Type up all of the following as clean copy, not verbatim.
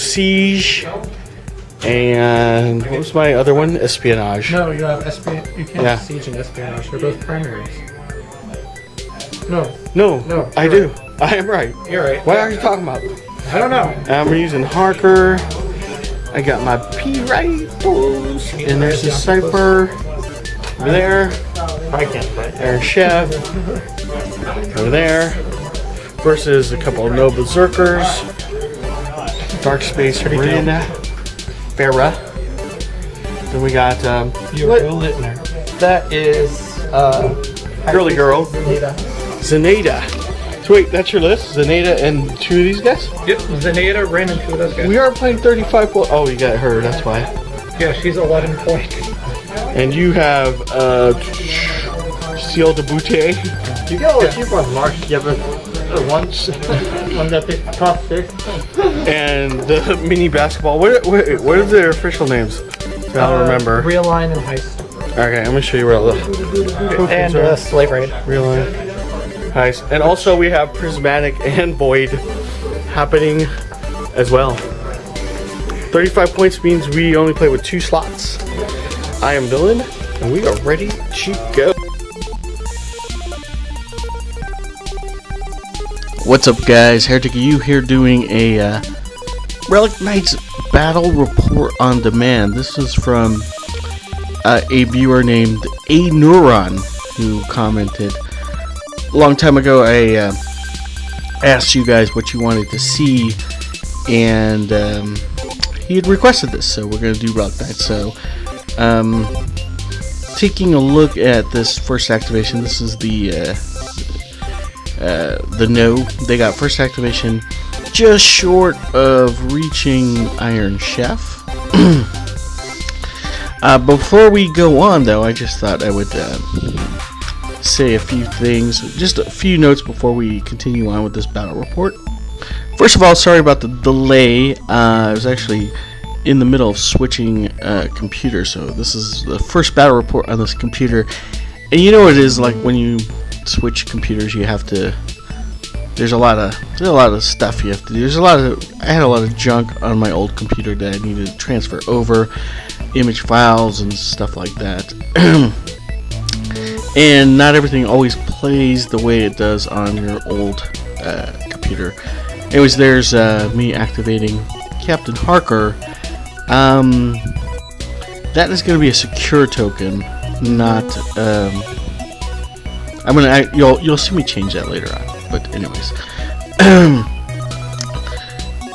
Siege, and what was my other one? Espionage. No, you have espionage. You can't have Siege and Espionage. They're both primaries. No, I do. I am right. You're right. What are you talking about? I don't know. I'm using Harker. I got my P rifles, and there's a sniper over there. I can't play. Iron Chef over there. Versus a couple of no berserkers. Dark Space Arena. Farah. Then we got Littner. That is Girly Girl. Zenada. So wait, that's your list? Zenada and two of these guys? Yep, Zenada ran into those guys. We are playing 35 points. Oh, you got her, that's why. Yeah, she's 11 points. And you have Ciel de Boutte. You get all the cheap ones, Mark. You have ones that pick the top 6. And the mini basketball. What are their official names? I don't remember. Realign and Heist. Okay, I'm going to show you where all the And Slave Raid. Realign. Nice. And also we have Prismatic and Void happening as well. 35 points means we only play with 2 slots. I am Dylan, and we are ready to go. What's up, guys? Heretic U here doing a Relic Knights Battle Report on Demand. This is from a viewer named A Neuron who commented a long time ago. I asked you guys what you wanted to see, and he had requested this, so we're going to do Relic Knights. So, taking a look at this first activation, this is the no. They got first activation just short of reaching Iron Chef. Before we go on, though, I just thought I would say a few things, just a few notes before we continue on with this battle report. First of all, sorry about the delay. I was actually in the middle of switching computers, so this is the first battle report on this computer. And you know what it is like when you switch computers, you have to. There's a lot of stuff you have to do. I had a lot of junk on my old computer that I needed to transfer over, image files and stuff like that. And not everything always plays the way it does on your old computer. Anyways, there's me activating Captain Harker. That is going to be a secure token, not. You'll see me change that later on. But anyways,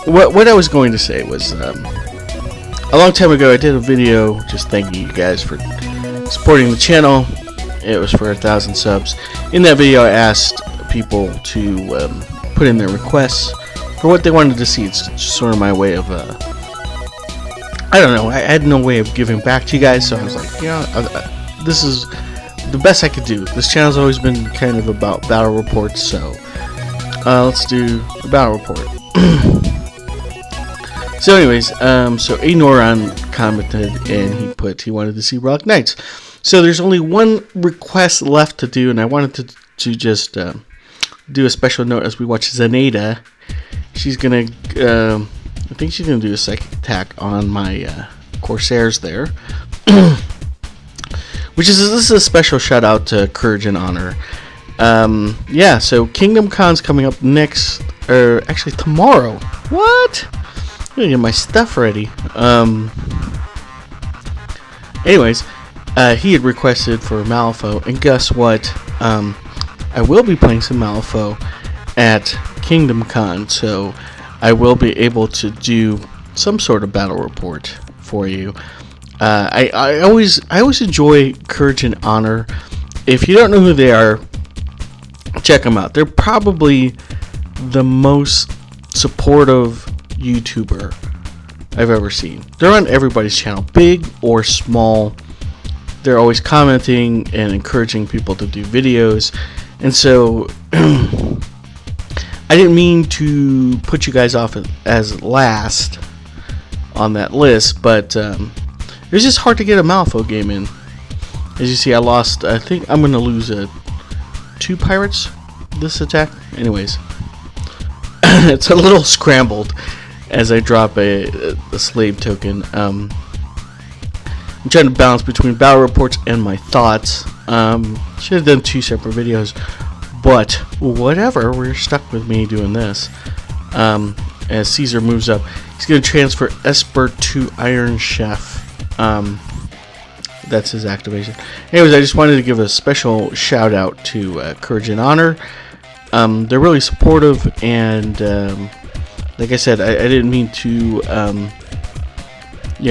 what I was going to say was a long time ago I did a video just thanking you guys for supporting the channel. It was for 1,000 subs. In that video, I asked people to put in their requests for what they wanted to see. It's just sort of my way of, I don't know, I had no way of giving back to you guys, so I was like, this is the best I could do. This channel's always been kind of about battle reports, so let's do a battle report. So anyways, so A Noran commented, and he wanted to see Relic Knights. So there's only one request left to do, and I wanted to just do a special note as we watch Zenada. She's gonna, I think she's gonna do a psychic attack on my Corsairs there. Which is, this is a special shout out to Courage and Honor. Yeah, so Kingdom Con's coming up next, or actually tomorrow. What? I'm gonna get my stuff ready. Anyways, he had requested for Malifaux, and guess what? I will be playing some Malifaux at Kingdom Con, so I will be able to do some sort of battle report for you. I always enjoy Courage and Honor. If you don't know who they are, check them out. They're probably the most supportive YouTuber I've ever seen. They're on everybody's channel, big or small. They're always commenting and encouraging people to do videos. And so I didn't mean to put you guys off as last on that list, but it was just hard to get a Malifaux game in. As you see, I lost, I think I'm going to lose 2 pirates this attack. Anyways, it's a little scrambled. as I drop a slave token. I'm trying to balance between battle reports and my thoughts. Should have done 2 separate videos, but whatever. We're stuck with me doing this. As Caesar moves up, he's going to transfer Esper to Iron Chef. That's his activation. Anyways, I just wanted to give a special shout out to Courage and Honor. They're really supportive, and like I said, I didn't mean to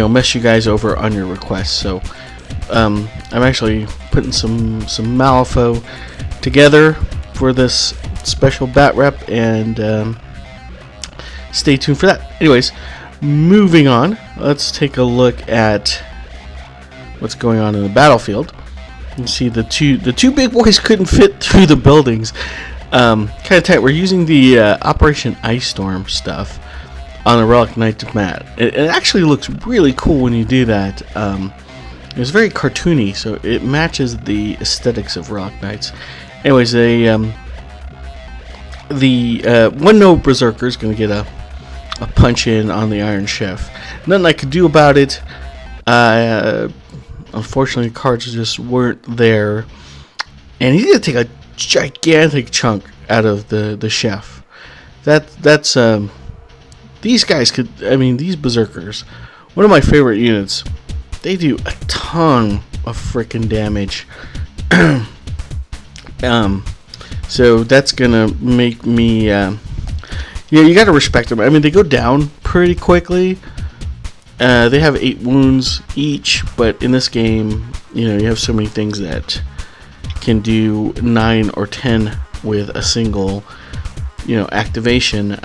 mess you guys over on your requests. So I'm actually putting some Malifaux together for this special bat rep, and stay tuned for that. Anyways, moving on, let's take a look at what's going on in the battlefield. You see the two big boys couldn't fit through the buildings. Kind of tight. We're using the Operation Ice Storm stuff on the Relic Knight mat. It actually looks really cool when you do that. It's very cartoony, so it matches the aesthetics of Relic Knights. Anyways, the one no Berserker is going to get a punch in on the Iron Chef. Nothing I could do about it. Unfortunately, cards just weren't there, and he's going to take a gigantic chunk out of the chef. That's these guys could. I mean, these Berserkers, one of my favorite units. They do a ton of freaking damage. So that's gonna make me. You got to respect them. I mean, they go down pretty quickly. They have 8 wounds each, but in this game, you have so many things that can do 9 or 10 with a single, activation.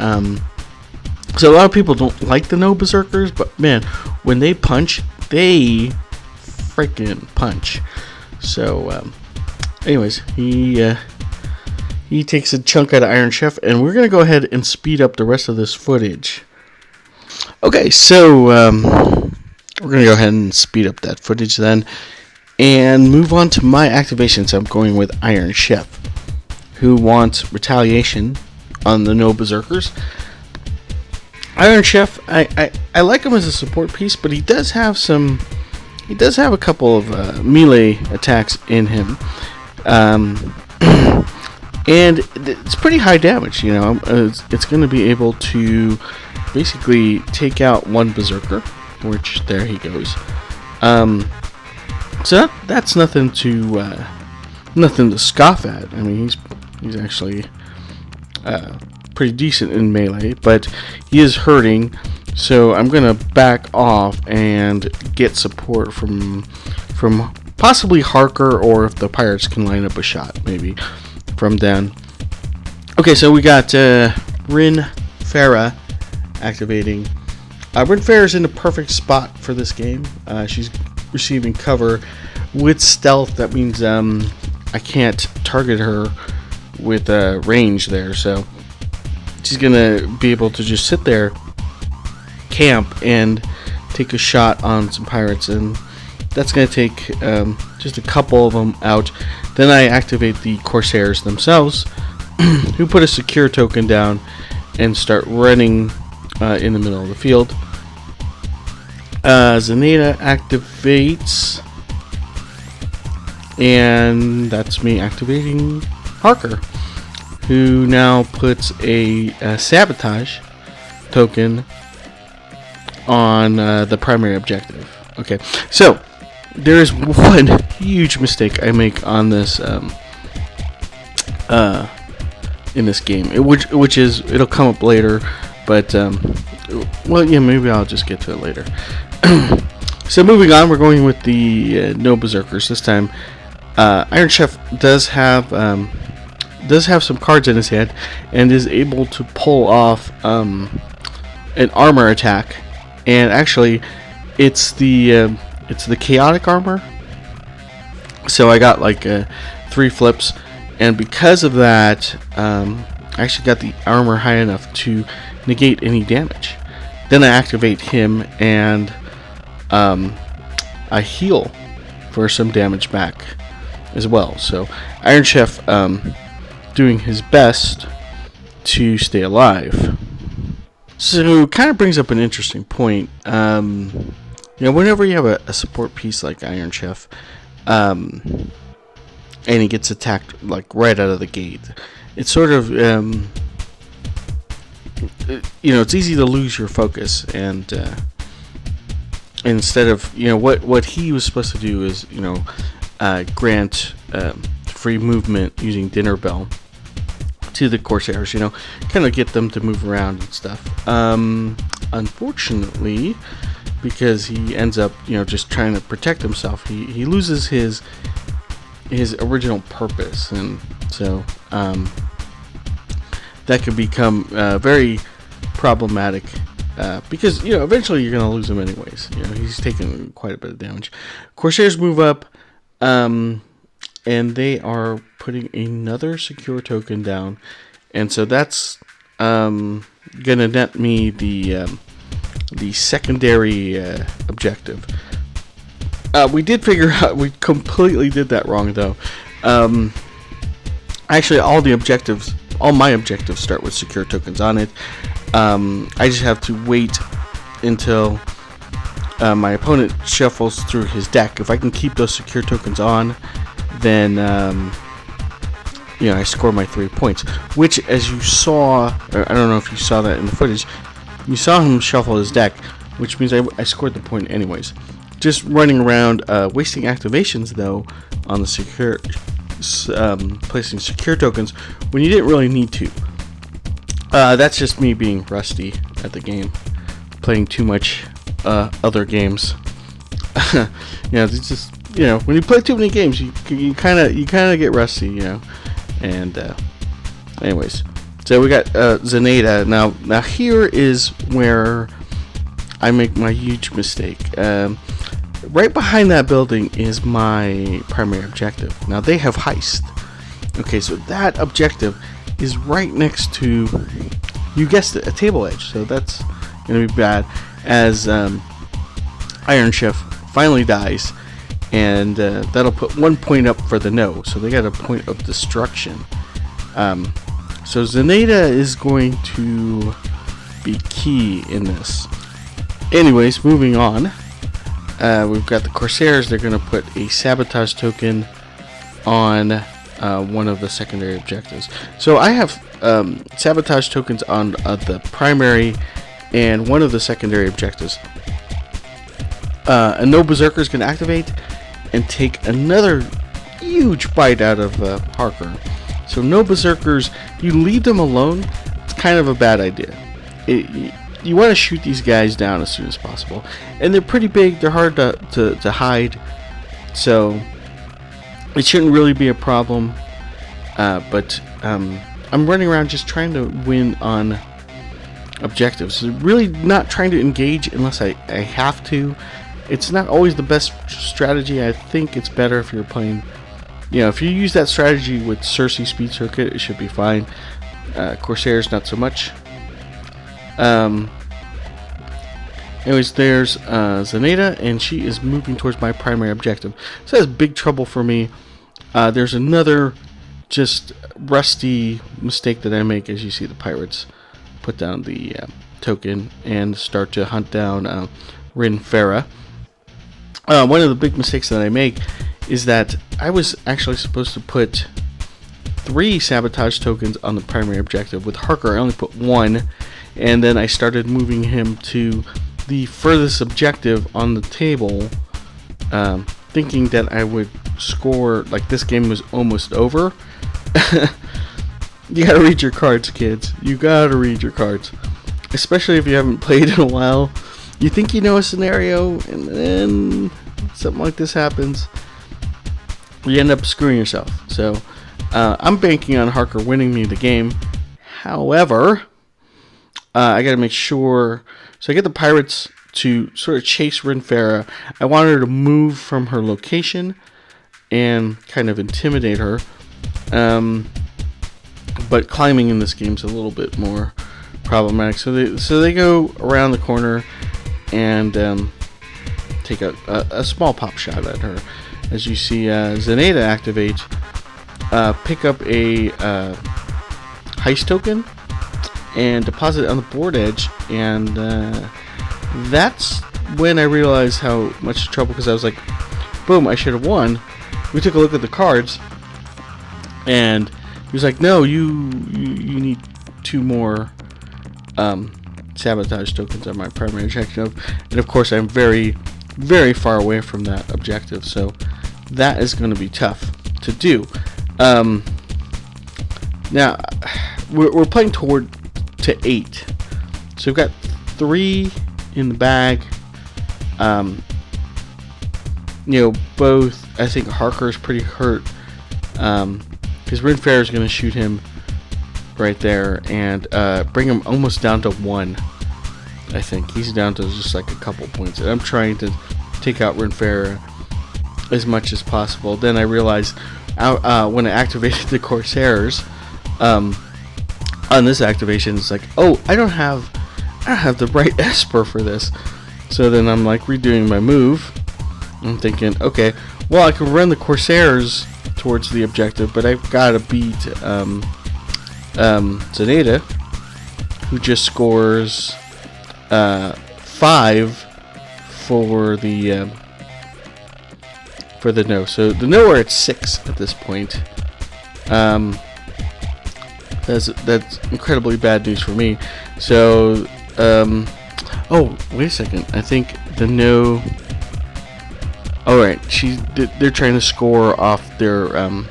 So a lot of people don't like the no Berserkers, but man, when they punch, they freaking punch. So, anyways, he takes a chunk out of Iron Chef, and we're gonna go ahead and speed up the rest of this footage. Okay, so we're gonna go ahead and speed up that footage then, and move on to my activations. I'm going with Iron Chef, who wants retaliation on the no Berserkers. Iron Chef, I like him as a support piece, but he does have a couple of melee attacks in him, and it's pretty high damage. It's going to be able to basically take out one Berserker, which there he goes. So that's nothing to scoff at. I mean, he's actually pretty decent in melee, but he is hurting. So I'm gonna back off and get support from possibly Harker, or if the pirates can line up a shot, maybe from down. Okay, so we got Rin Farah activating. Rin Farah's in the perfect spot for this game. She's receiving cover with stealth. That means I can't target her with range there, so she's gonna be able to just sit there, camp, and take a shot on some pirates, and that's gonna take just a couple of them out. Then I activate the Corsairs themselves, who put a secure token down and start running in the middle of the field. Zaneta activates, and that's me activating Harker, who now puts a sabotage token on the primary objective. Okay, so there is one huge mistake I make on this in this game, which is, it'll come up later, but well, yeah, maybe I'll just get to it later. So moving on, we're going with the no Berserkers this time. Iron Chef does have some cards in his hand and is able to pull off an armor attack, and actually it's the chaotic armor. So I got like 3 flips, and because of that, I actually got the armor high enough to negate any damage. Then I activate him, and I heal for some damage back as well. So Iron Chef doing his best to stay alive. So it kind of brings up an interesting point. Whenever you have a support piece like Iron Chef, and he gets attacked like right out of the gate, it's sort of it's easy to lose your focus, and instead of what he was supposed to do is grant free movement using Dinner Bell to the Corsairs, kind of get them to move around and stuff. Unfortunately, because he ends up just trying to protect himself, he loses his original purpose, and so that could become very problematic, because eventually you're going to lose him anyways. He's taking quite a bit of damage. Corsairs move up, and they are putting another secure token down, and so that's gonna net me the secondary objective. We did figure out we completely did that wrong though. Actually, all my objectives start with secure tokens on it. I just have to wait until my opponent shuffles through his deck. If I can keep those secure tokens on, then I score my 3 points. Which, as you saw, I don't know if you saw that in the footage, you saw him shuffle his deck, which means I scored the point anyways. Just running around wasting activations though on the secure placing secure tokens when you didn't really need to. That's just me being rusty at the game, playing too much other games. It's just when you play too many games, you kind of get rusty, And anyways, so we got Zenaida. Now here is where I make my huge mistake. Right behind that building is my primary objective. Now they have heist. Okay, so that objective is right next to, you guessed it, a table edge. So that's gonna be bad. As Iron Chef finally dies, and that'll put 1 point up for the no. So they got a point of destruction. So Zenaida is going to be key in this. Anyways, moving on. We've got the Corsairs. They're going to put a sabotage token on one of the secondary objectives. So I have sabotage tokens on the primary and one of the secondary objectives. A no berserker is going to activate and take another huge bite out of Harker. So no berserkers, you leave them alone, it's kind of a bad idea. You want to shoot these guys down as soon as possible, and they're pretty big, they're hard to hide, so it shouldn't really be a problem. But I'm running around just trying to win on objectives, really not trying to engage unless I have to. It's not always the best strategy. I think it's better if you're playing, if you use that strategy with Cersei Speed Circuit, it should be fine. Corsairs, not so much. Anyways, there's Zenaida, and she is moving towards my primary objective. So that's big trouble for me. There's another just rusty mistake that I make. As you see, the pirates put down the token and start to hunt down Rin Farah. One of the big mistakes that I make is that I was actually supposed to put 3 sabotage tokens on the primary objective. With Harker, I only put 1, and then I started moving him to the furthest objective on the table, thinking that I would score, like this game was almost over. You gotta read your cards, kids. You gotta read your cards, especially if you haven't played in a while. You think you know a scenario, and then something like this happens. You end up screwing yourself. So I'm banking on Harker winning me the game. However, I got to make sure. So I get the pirates to sort of chase Rin Farah. I want her to move from her location and kind of intimidate her. But climbing in this game is a little bit more problematic. So they go around the corner and take a small pop shot at her. As you see, Zenaida activate, pick up a heist token, and deposit it on the board edge, and that's when I realized how much trouble, because I was like, boom, I should have won. We took a look at the cards, and he was like, no, you need 2 more sabotage tokens on my primary objective, and of course I'm very, very far away from that objective, so that is going to be tough to do. Now we're playing toward to 8, so we've got 3 in the bag. Both, I think Harker's pretty hurt, because Rin Fair is going to shoot him right there and bring him almost down to 1. I think he's down to just like a couple points, and I'm trying to take out Rin Fair as much as possible. Then I realized when I activated the Corsairs on this activation, it's like, oh, I don't have the right Esper for this. So then I'm like redoing my move. I'm thinking, okay, well, I can run the Corsairs towards the objective, but I've got to beat Zaneta, who just scores 5 for the no. So the no are at 6 at this point. That's incredibly bad news for me. So oh, wait a second. I think the no. All right, they're trying to score off their I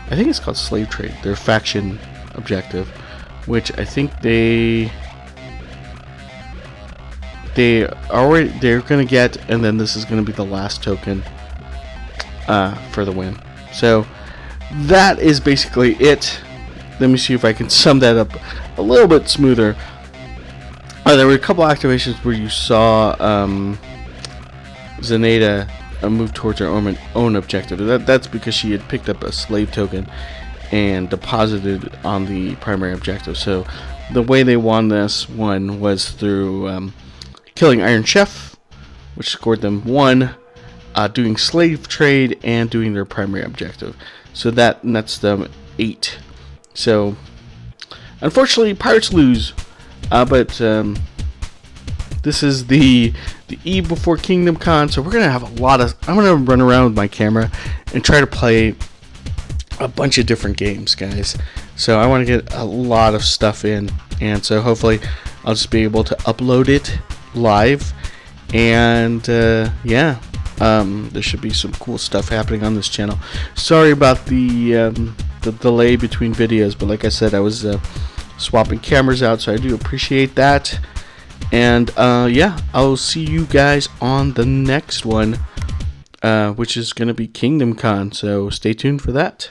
think it's called slave trade, their faction objective, which I think they're gonna get, and then this is gonna be the last token for the win. So that is basically it. Let me see if I can sum that up a little bit smoother. There were a couple activations where you saw Zaneta move towards her own objective. That's because she had picked up a slave token and deposited on the primary objective. So the way they won this one was through killing Iron Chef, which scored them 1, doing slave trade, and doing their primary objective. So that nets them 8. So unfortunately, Pirates lose. But this is the eve before Kingdom Con, so we're gonna have a lot of. I'm gonna run around with my camera and try to play a bunch of different games, guys. So I want to get a lot of stuff in, and so hopefully I'll just be able to upload it live. And yeah, there should be some cool stuff happening on this channel. Sorry about the delay between videos, but like I said, I was swapping cameras out, so I do appreciate that. And yeah, I'll see you guys on the next one, which is going to be Kingdom Con, so stay tuned for that.